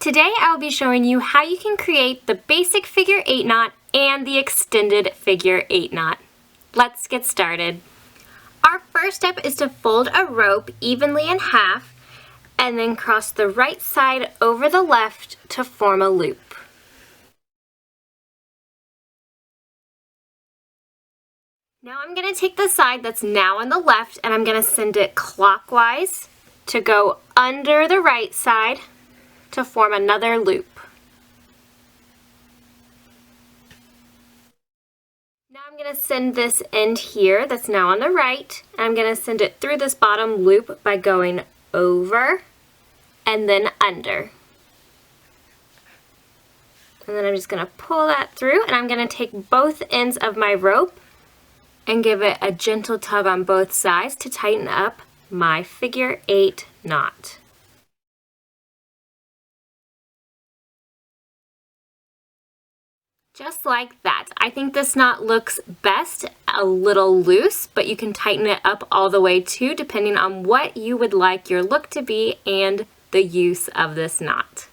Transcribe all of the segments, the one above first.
Today I'll be showing you how you can create the basic figure 8 knot and the extended figure 8 knot. Let's get started. Our first step is to fold a rope evenly in half and then cross the right side over the left to form a loop. Now I'm going to take the side that's now on the left and I'm going to send it clockwise to go under the right side to form another loop. Now I'm going to send this end here that's now on the right, and I'm going to send it through this bottom loop by going over and then under. And then I'm just going to pull that through, and I'm going to take both ends of my rope and give it a gentle tug on both sides to tighten up my figure 8 knot. Just like that. I think this knot looks best a little loose, but you can tighten it up all the way too, depending on what you would like your look to be and the use of this knot.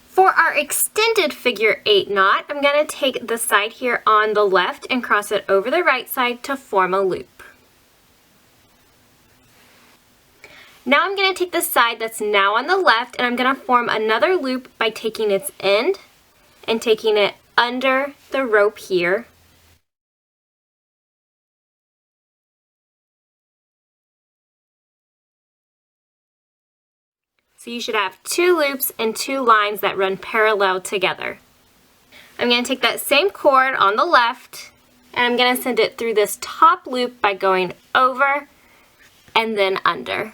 For our extended figure 8 knot, I'm going to take the side here on the left and cross it over the right side to form a loop. Now I'm going to take the side that's now on the left and I'm going to form another loop by taking its end and taking it under the rope here. So you should have 2 loops and 2 lines that run parallel together. I'm going to take that same cord on the left and I'm going to send it through this top loop by going over and then under.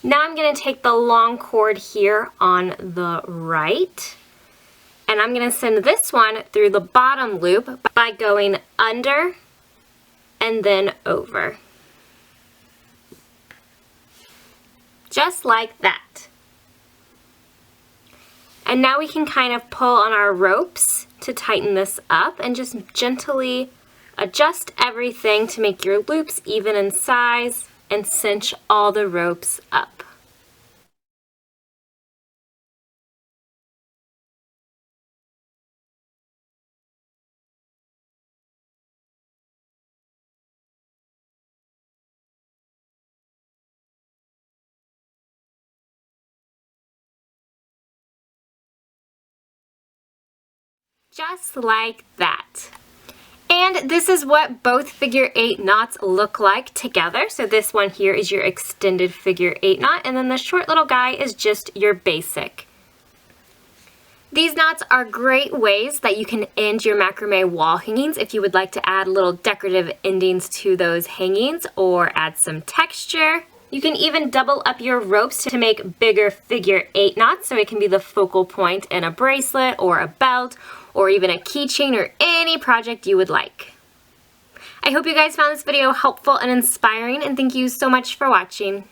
Now I'm going to take the long cord here on the right, and I'm going to send this one through the bottom loop by going under and then over. Just like that. And now we can kind of pull on our ropes to tighten this up and just gently adjust everything to make your loops even in size and cinch all the ropes up. Just like that. And this is what both figure 8 knots look like together. So this one here is your extended figure 8 knot, and then the short little guy is just your basic. These knots are great ways that you can end your macrame wall hangings if you would like to add little decorative endings to those hangings or add some texture. You can even double up your ropes to make bigger figure 8 knots so it can be the focal point in a bracelet or a belt or even a keychain or any project you would like. I hope you guys found this video helpful and inspiring, and thank you so much for watching.